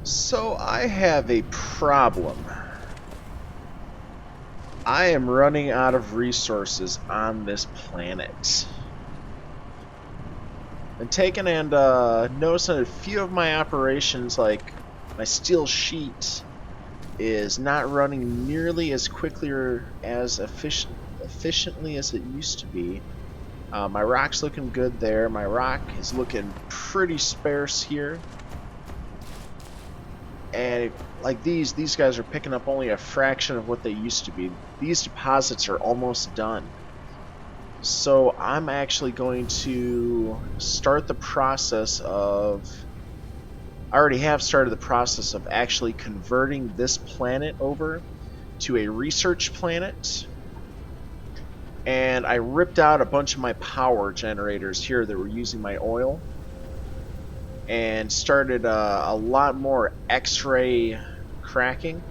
So I have a problem. I am running out of resources on this planet. And taking and noticing a few of my operations, like my steel sheet, is not running nearly as quickly or as efficiently as it used to be. My rock's looking good there. My rock is looking pretty sparse here. And like these guys are picking up only a fraction of what they used to be. These deposits are almost done. So I'm actually going to start the process of I already have started the process of actually converting this planet over to a research planet. And I ripped out a bunch of my power generators here that were using my oil and started a lot more X-ray cracking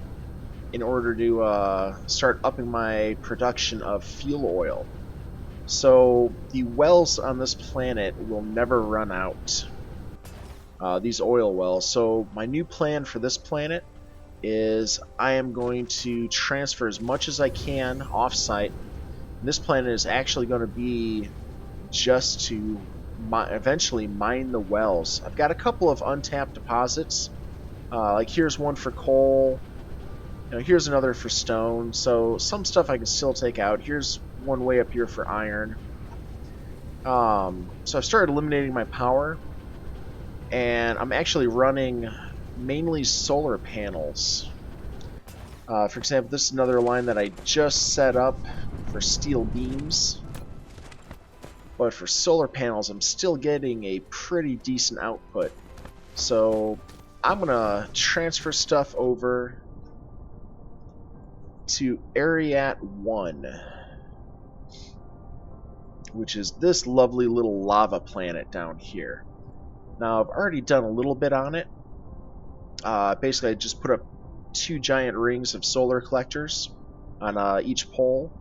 in order to start upping my production of fuel oil. So the wells on this planet will never run out. These oil wells. So my new plan for this planet is I am going to transfer as much as I can off-site. This planet is actually going to be just to eventually mine the wells. I've got a couple of untapped deposits. Like here's one for coal. Here's another for stone. So some stuff I can still take out. Here's one way up here for iron. So I've started eliminating my power, and I'm actually running mainly solar panels. For example, this is another line that I just set up for steel beams. But for solar panels, I'm still getting a pretty decent output. So I'm going to transfer stuff over to Ariat 1, which is this lovely little lava planet down here. Now, I've already done a little bit on it. Basically, I just put up 2 giant rings of solar collectors on each pole,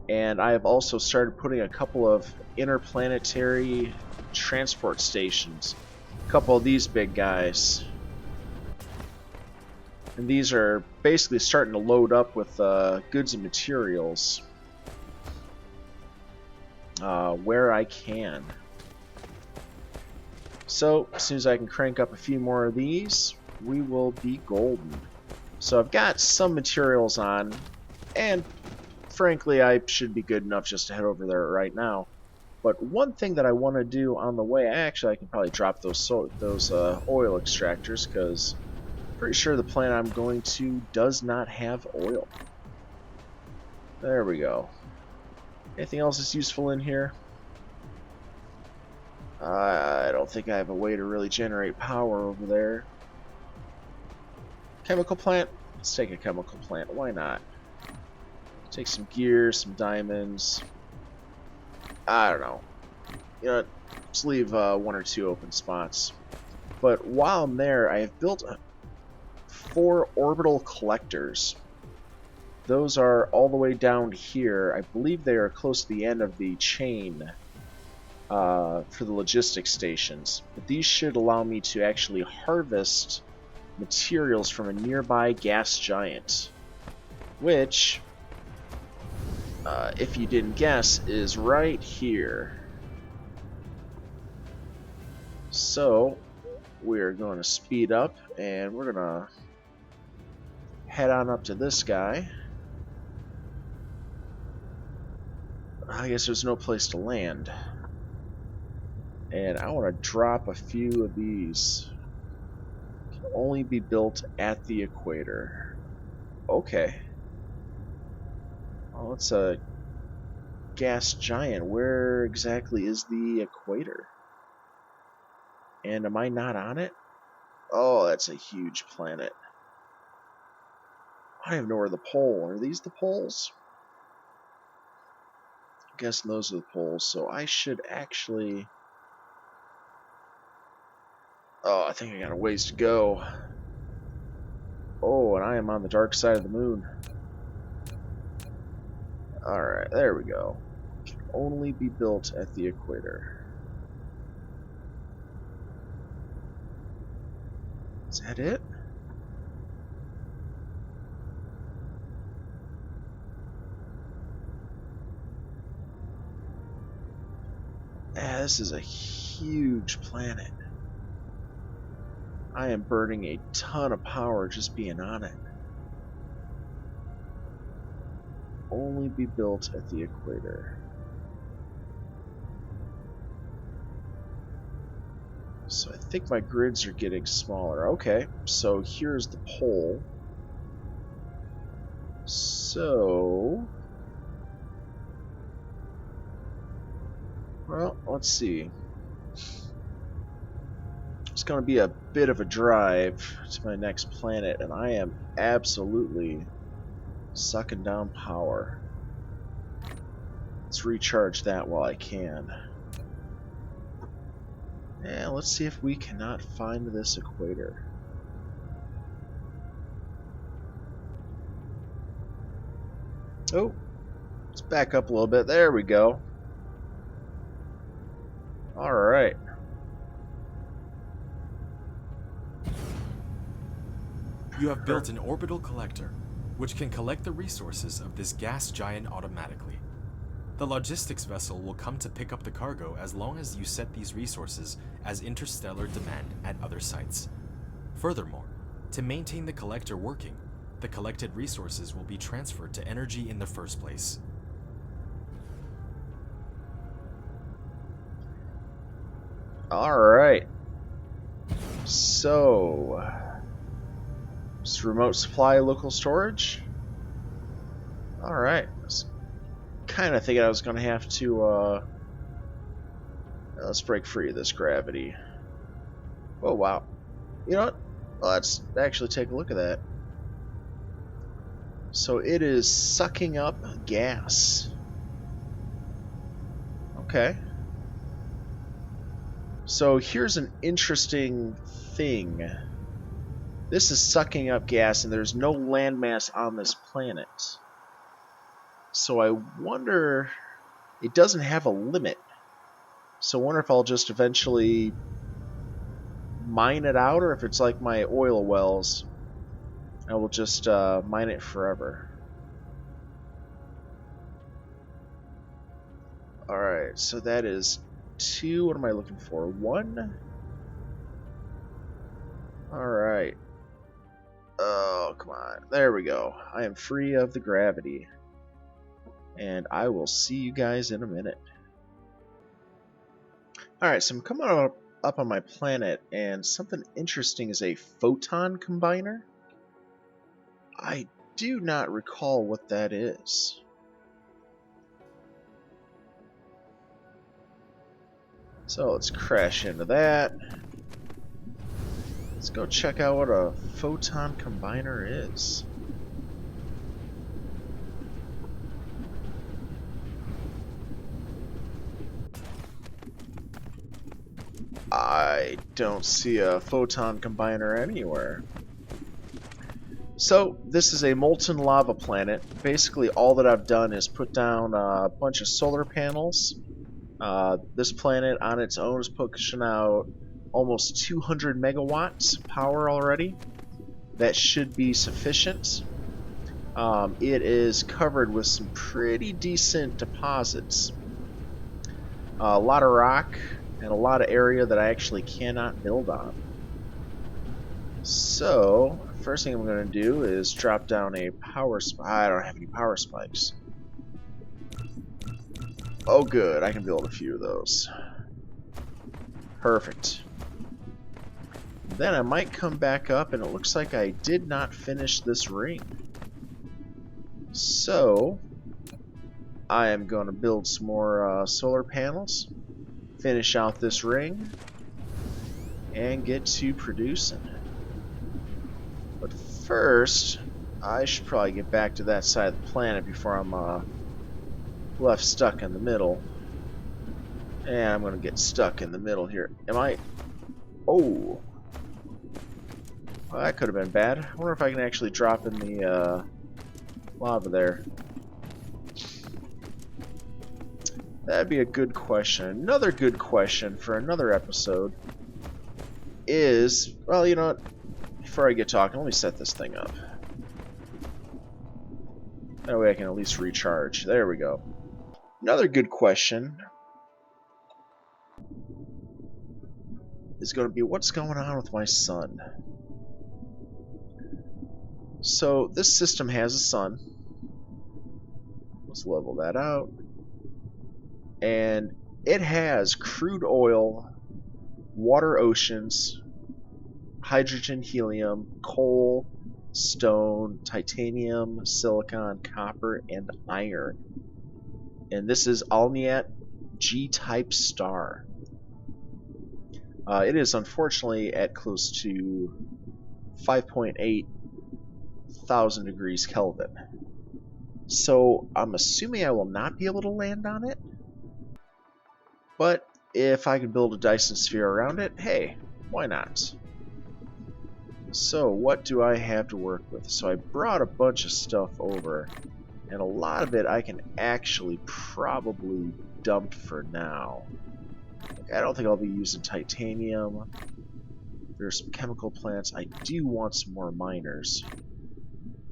and I have also started putting a couple of interplanetary transport stations. A couple of these big guys. And these are basically starting to load up with goods and materials where I can. So, as soon as I can crank up a few more of these, we will be golden. So I've got some materials on, and frankly, I should be good enough just to head over there right now. But one thing that I want to do on the way, I can probably drop those oil extractors, because I'm pretty sure the planet I'm going to does not have oil. There we go. Anything else that's useful in here? I don't think I have a way to really generate power over there. Chemical plant? Let's take a chemical plant. Why not? Take some gear, some diamonds. I don't know. You know, just leave 1 or 2 open spots. But while I'm there, I have built 4 orbital collectors. Those are all the way down here. I believe they are close to the end of the chain for the logistics stations. But these should allow me to actually harvest materials from a nearby gas giant, which, if you didn't guess, is right here. So we're going to speed up, and we're going to head on up to this guy. I guess there's no place to land. And I want to drop a few of these. Can only be built at the equator. Okay. Well, it's a gas giant. Where exactly is the equator? And am I not on it? Oh, that's a huge planet. I don't even know where the pole. Are these the poles? I'm guessing those are the poles. So I should actually... Oh, I think I got a ways to go. Oh, and I am on the dark side of the moon. Alright, there we go. Can only be built at the equator. Is that it? This is a huge planet. I am burning a ton of power just being on it. Only be built at the equator. So I think my grids are getting smaller. Okay, so here's the pole. So, well, let's see. It's going to be a bit of a drive to my next planet, and I am absolutely sucking down power. Let's recharge that while I can. And let's see if we cannot find this equator. Oh, let's back up a little bit. There we go. Alright. You have built an orbital collector, which can collect the resources of this gas giant automatically. The logistics vessel will come to pick up the cargo as long as you set these resources as interstellar demand at other sites. Furthermore, to maintain the collector working, the collected resources will be transferred to energy in the first place. Alright. So, just remote supply local storage? Alright. Kind of thinking I was going to have to, let's break free of this gravity. Oh, wow. You know what? Well, let's actually take a look at that. So it is sucking up gas. Okay. So here's an interesting thing. This is sucking up gas, and there's no landmass on this planet. So I wonder... It doesn't have a limit. So I wonder if I'll just eventually mine it out, or if it's like my oil wells, I will just mine it forever. Alright, so that is 2. What am I looking for? 1? Alright. Oh, come on. There we go. I am free of the gravity. And I will see you guys in a minute. Alright, so I'm coming up on my planet, and something interesting is a photon combiner. I do not recall what that is. So let's crash into that. Let's go check out what a photon combiner is. I don't see a photon combiner anywhere. So, this is a molten lava planet. Basically, all that I've done is put down a bunch of solar panels. This planet on its own is pushing out almost 200 megawatts power already. That should be sufficient. It is covered with some pretty decent deposits. A lot of rock and a lot of area that I actually cannot build on. So, first thing I'm going to do is drop down a power spike. I don't have any power spikes. Oh good, I can build a few of those. Perfect. Then I might come back up, and it looks like I did not finish this ring. So, I am going to build some more solar panels, finish out this ring, and get to producing. But first, I should probably get back to that side of the planet before I'm left stuck in the middle. And I'm going to get stuck in the middle here. Am I... Oh! Well, that could have been bad. I wonder if I can actually drop in the lava there. That'd be a good question. Another good question for another episode is... Well, you know what? Before I get talking, let me set this thing up. That way I can at least recharge. There we go. Another good question is going to be what's going on with my sun. So this system has a sun. Let's level that out. And it has crude oil, water oceans, hydrogen, helium, coal, stone, titanium, silicon, copper, and iron. And this is Alniat G-type star. It is unfortunately at close to 5.8 thousand degrees Kelvin. So I'm assuming I will not be able to land on it. But if I can build a Dyson Sphere around it, hey, why not? So what do I have to work with? So I brought a bunch of stuff over, and a lot of it I can actually probably dump for now. Like, I don't think I'll be using titanium. There's some chemical plants. I do want some more miners.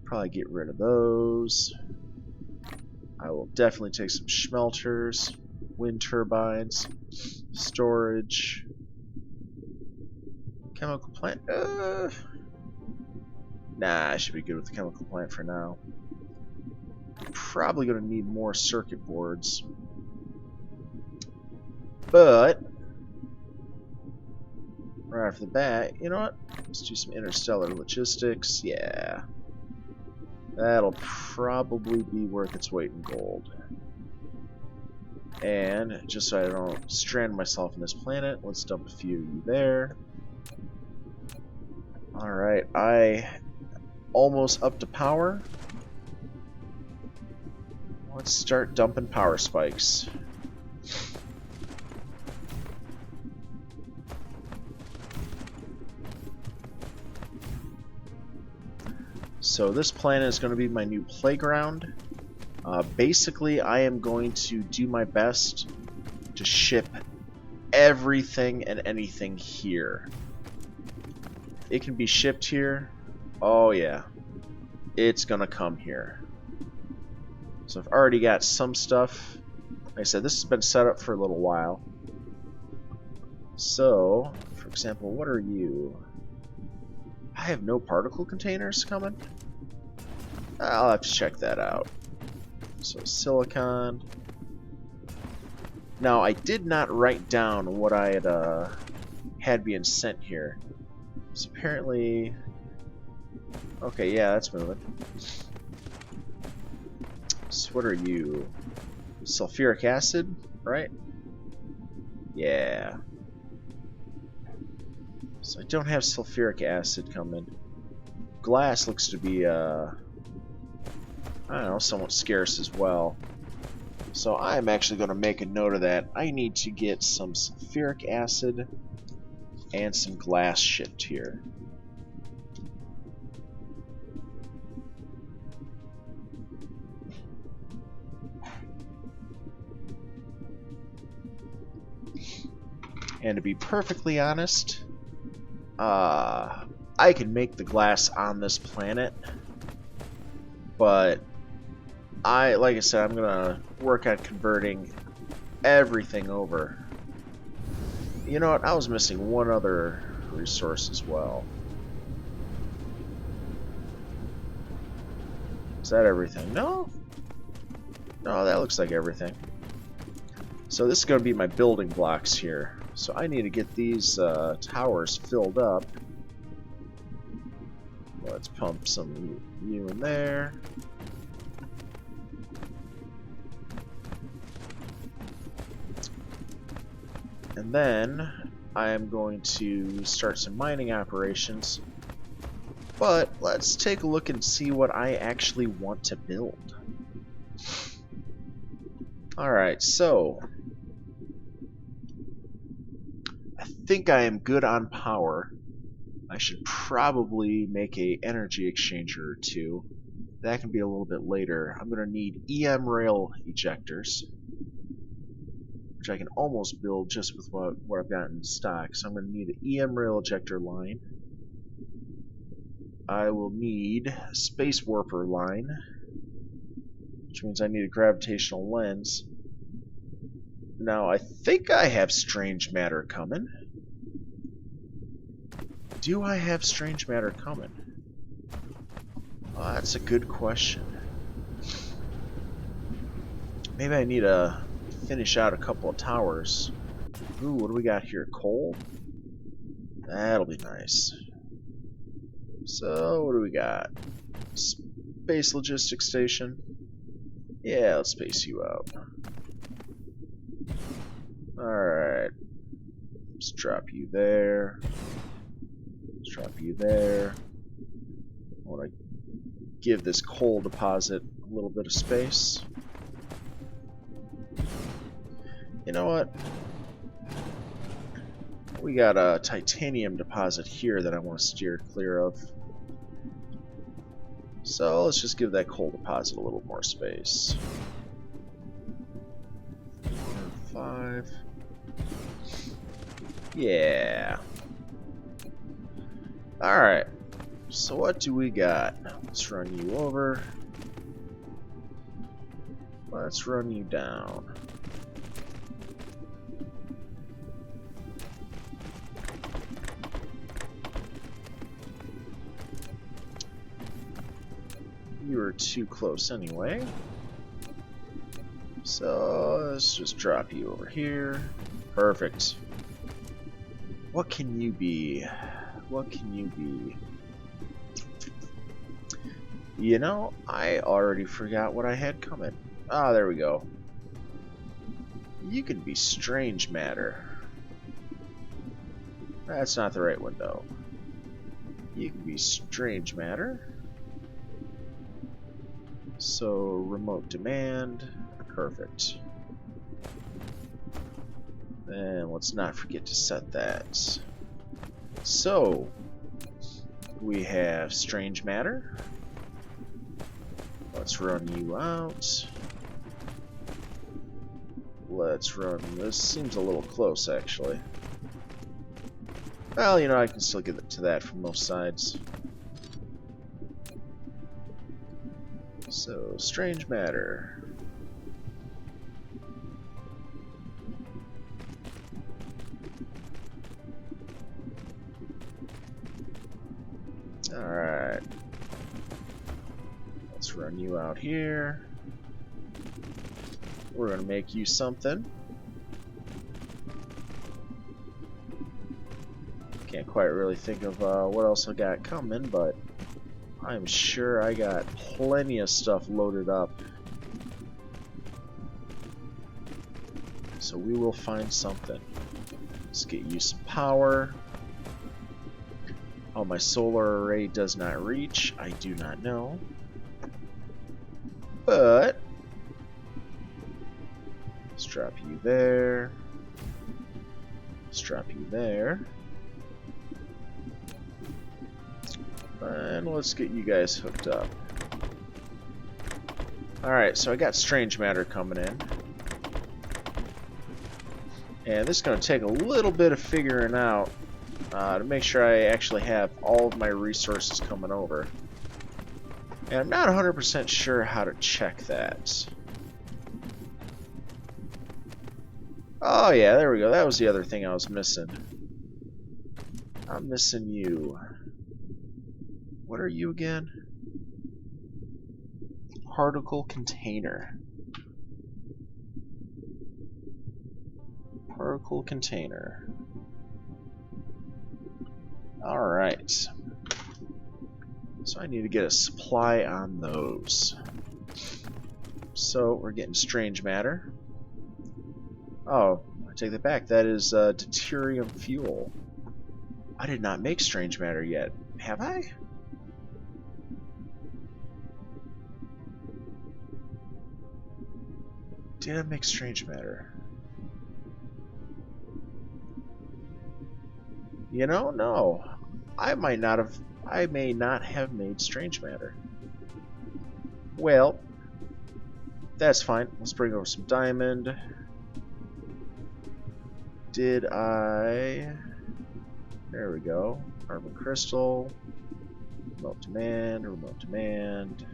Probably get rid of those. I will definitely take some smelters, wind turbines, storage, chemical plant. Nah, I should be good with the chemical plant for now. Probably going to need more circuit boards. But right off the bat, you know what? Let's do some interstellar logistics. Yeah. That'll probably be worth its weight in gold. And just so I don't strand myself on this planet, let's dump a few of you there. Alright, I almost up to power. Let's start dumping power spikes. So this planet is going to be my new playground. Basically, I am going to do my best to ship everything and anything here. It can be shipped here. Oh yeah, it's gonna come here. So I've already got some stuff. Like I said, this has been set up for a little while. So, for example, what are you? I have no particle containers coming? I'll have to check that out. So silicon. Now I did not write down what I had being sent here. So apparently, okay, yeah, that's moving. So what are you? Sulfuric acid, right? Yeah. So I don't have sulfuric acid coming. Glass looks to be I don't know, somewhat scarce as well. So I'm actually going to make a note of that. I need to get some sulfuric acid and some glass shipped here. And to be perfectly honest, I can make the glass on this planet, but like I said, I'm gonna work on converting everything over. You know what? I was missing one other resource as well. Is that everything? No? No, that looks like everything. So this is going to be my building blocks here. So I need to get these towers filled up. Let's pump some you in there. And then I am going to start some mining operations. But let's take a look and see what I actually want to build. Alright, so I think I am good on power. I should probably make a energy exchanger or two. That can be a little bit later. I'm going to need EM rail ejectors, which I can almost build just with what I've got in stock. So I'm going to need an EM rail ejector line. I will need a space warper line, which means I need a gravitational lens. Now I think I have strange matter coming. Do I have strange matter coming? Oh, that's a good question. Maybe I need to finish out a couple of towers. Ooh, what do we got here? Coal? That'll be nice. So, what do we got? Space logistics station. Yeah, let's space you out. Alright. Let's drop you there. Let's drop you there. I want to give this coal deposit a little bit of space. You know what? We got a titanium deposit here that I want to steer clear of. So let's just give that coal deposit a little more space. 5. Yeah. Alright. So what do we got? Let's run you over. Let's run you down. You were too close anyway. So let's just drop you over here. Perfect. What can you be? What can you be? You know, I already forgot what I had coming. Ah, there we go. You can be strange matter. That's not the right window. You can be strange matter. So, remote demand. Perfect. And let's not forget to set that. So, we have strange matter. Let's run you out. Let's run. This seems a little close, actually. Well, you know, I can still get to that from most sides. So, strange matter. Alright. Let's run you out here. We're going to make you something. Can't quite really think of what else I got coming, but I'm sure I got plenty of stuff loaded up. So we will find something. Let's get you some power. Oh, my solar array does not reach. I do not know. But let's drop you there. Let's drop you there. And let's get you guys hooked up. Alright, so I got strange matter coming in. And this is going to take a little bit of figuring out to make sure I actually have all of my resources coming over. And I'm not 100% sure how to check that. Oh yeah, there we go. That was the other thing I was missing. I'm missing you. What are you again? Particle container. Particle container. Alright. So I need to get a supply on those. So we're getting strange matter. Oh, I take that back. That is deuterium fuel. I did not make strange matter yet. Have I? Did I make strange matter? You know, no. I may not have made strange matter. Well, that's fine. Let's bring over some diamond. Did I... There we go. Carbon crystal. Remote demand, remote demand.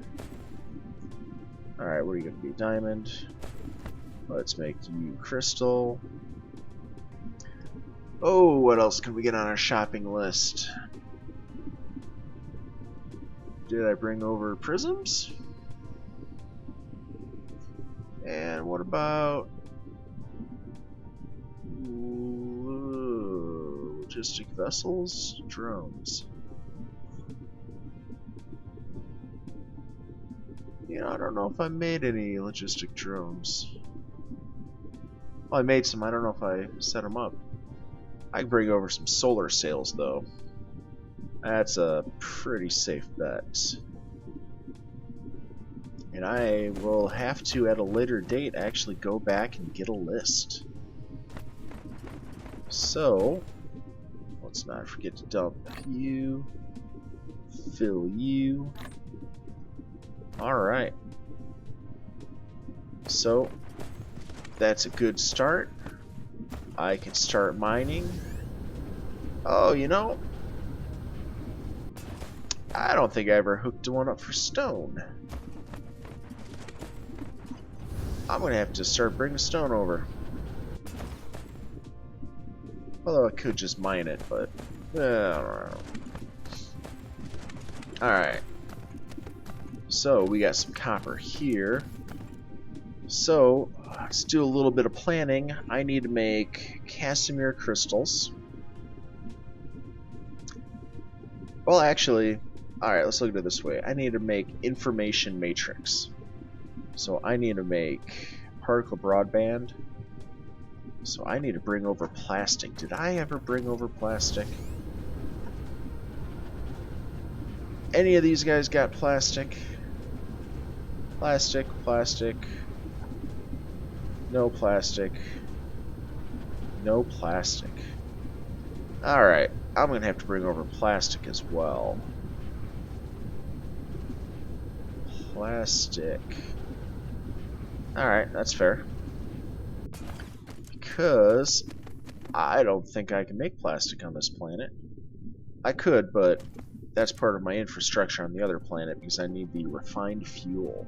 Alright, where are you going to be? Diamond. Let's make you crystal. Oh, what else can we get on our shopping list? Did I bring over prisms? And what about logistic vessels, drones? You know, I don't know if I made any logistic drones. Well, I made some. I don't know if I set them up. I can bring over some solar sails, though. That's a pretty safe bet. And I will have to, at a later date, actually go back and get a list. So, let's not forget to dump you, fill you. Alright. So, that's a good start. I can start mining. Oh, you know, I don't think I ever hooked one up for stone. I'm gonna have to start bringing stone over. Although I could just mine it, but I don't know. Alright. So we got some copper here. So let's do a little bit of planning. I need to make Casimir crystals. Well, actually, alright, let's look at it this way. I need to make information matrix. So I need to make particle broadband. So I need to bring over plastic. Did I ever bring over plastic? Any of these guys got plastic? Plastic, plastic. No plastic. No plastic. Alright, I'm going to have to bring over plastic as well. Plastic. Alright, that's fair. Because I don't think I can make plastic on this planet. I could, but that's part of my infrastructure on the other planet because I need the refined fuel.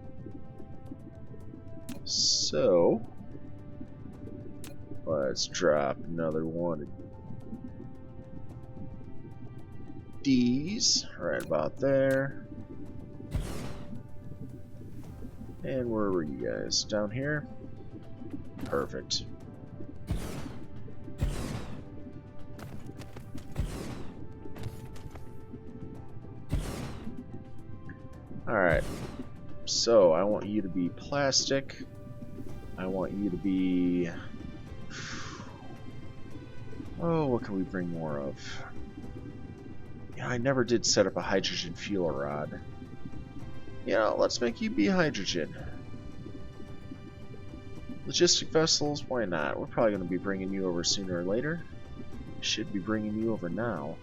So, let's drop another one of these right about there. And where were you guys? Down here? Perfect. Alright. So, I want you to be plastic. I want you to be... Oh, what can we bring more of? Yeah, I never did set up a hydrogen fuel rod. You know, let's make you be hydrogen. Logistic vessels, why not? We're probably going to be bringing you over sooner or later. Should be bringing you over now.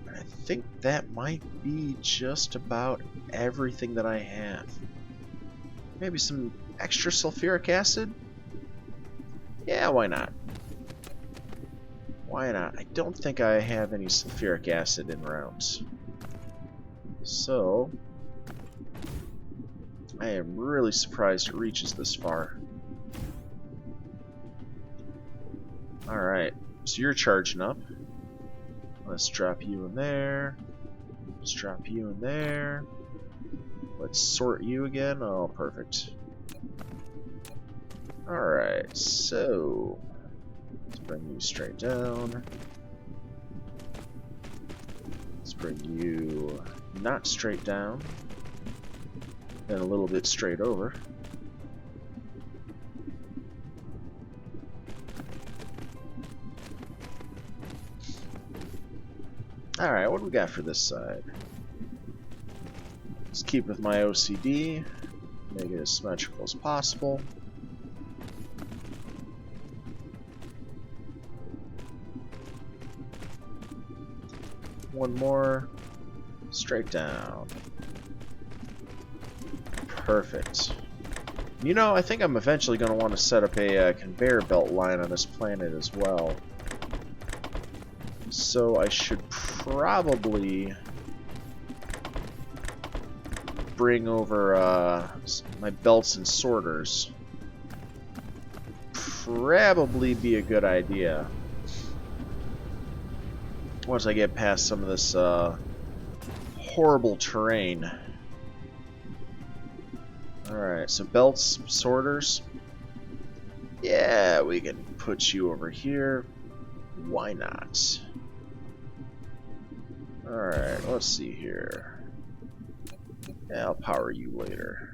I think that might be just about everything that I have. Maybe some extra sulfuric acid? Yeah, why not? Why not? I don't think I have any sulfuric acid in rounds. So, I am really surprised it reaches this far. Alright, so you're charging up. Let's drop you in there. Let's drop you in there. Let's sort you again. Oh, perfect. Alright, so let's bring you straight down. Let's bring you not straight down. Then a little bit straight over. Alright, what do we got for this side? Let's keep with my OCD. Make it as symmetrical as possible. One more. Straight down. Perfect. You know, I think I'm eventually going to want to set up a conveyor belt line on this planet as well. So I should probably bring over my belts and sorters. probably be a good idea. Once I get past some of this horrible terrain. Alright, so belts, sorters. Yeah, we can put you over here. Why not? Alright, let's see here. Yeah, I'll power you later.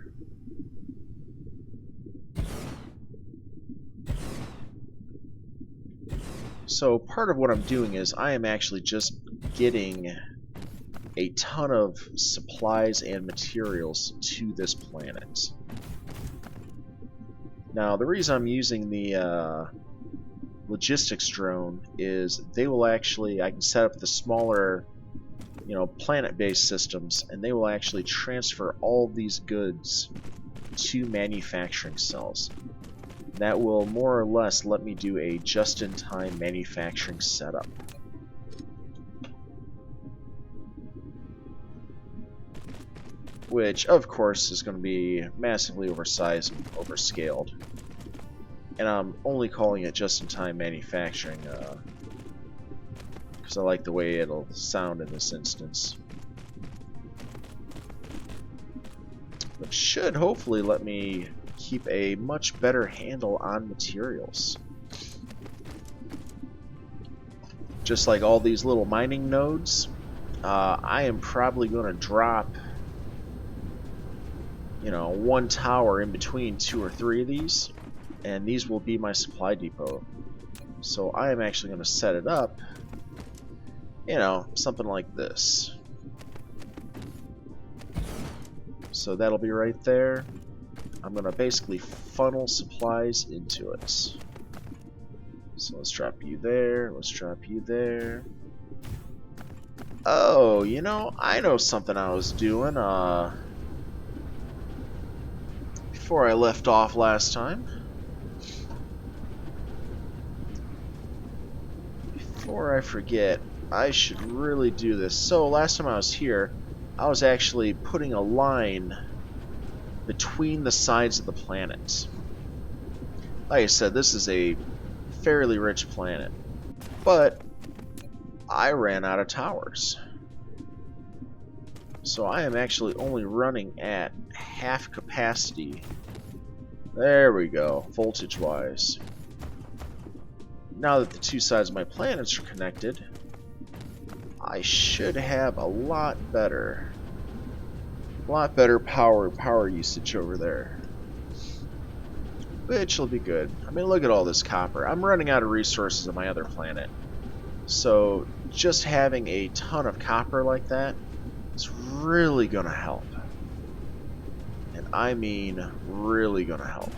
So part of what I'm doing is I am actually just getting a ton of supplies and materials to this planet. Now, the reason I'm using the logistics drone is they will actually, I can set up the smaller, you know, planet-based systems, and they will actually transfer all these goods to manufacturing cells. That will more or less let me do a just-in-time manufacturing setup. Which, of course, is going to be massively oversized and overscaled. And I'm only calling it just-in-time manufacturing because I like the way it'll sound in this instance. Which should hopefully let me keep a much better handle on materials. Just like all these little mining nodes, I am probably going to drop, you know, one tower in between 2 or 3 of these, and these will be my supply depot. So I am actually going to set it up, you know, something like this. So that'll be right there. I'm going to basically funnel supplies into it. So let's drop you there, let's drop you there. Oh, you know, I know something I was doing before I left off last time. Before I forget, I should really do this. So last time I was here, I was actually putting a line between the sides of the planet. Like I said, this is a fairly rich planet, but I ran out of towers. So I am actually only running at half capacity. There we go, voltage-wise. Now that the two sides of my planets are connected, I should have a lot better power usage over there. Which will be good. I mean, look at all this copper. I'm running out of resources on my other planet. So just having a ton of copper like that is really going to help. And I mean really going to help.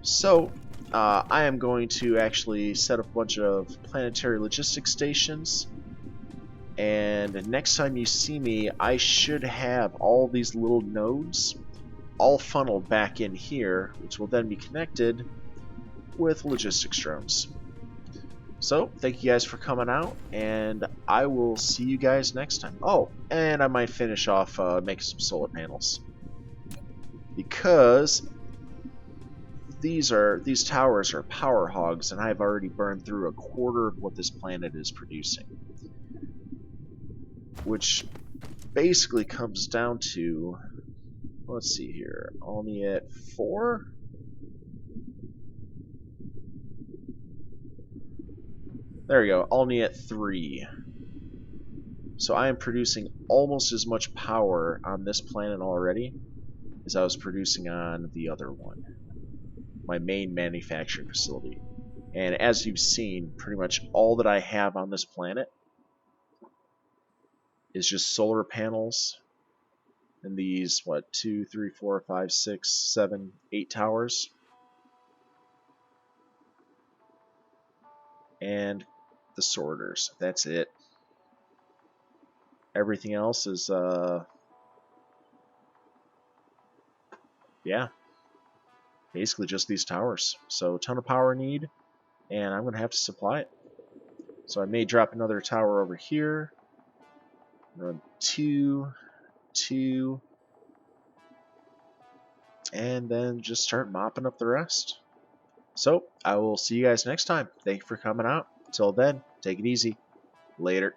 So I am going to actually set up a bunch of planetary logistics stations. And next time you see me, I should have all these little nodes all funneled back in here, which will then be connected with logistics drones. So, thank you guys for coming out, and I will see you guys next time. Oh, and I might finish off making some solar panels. Because these towers are power hogs, and I've already burned through a quarter of what this planet is producing. Which basically comes down to, let's see here, only at 4? There we go, only at 3. So I am producing almost as much power on this planet already as I was producing on the other one, my main manufacturing facility. And as you've seen, pretty much all that I have on this planet is just solar panels and these, what, 2, 3, 4, 5, 6, 7, 8 towers. And the sorters. That's it. Everything else is, yeah, basically just these towers. So a ton of power need, and I'm going to have to supply it. So I may drop another tower over here. Run 2, 2, and then just start mopping up the rest. So I will see you guys next time. Thank you for coming out. Until then, take it easy. Later.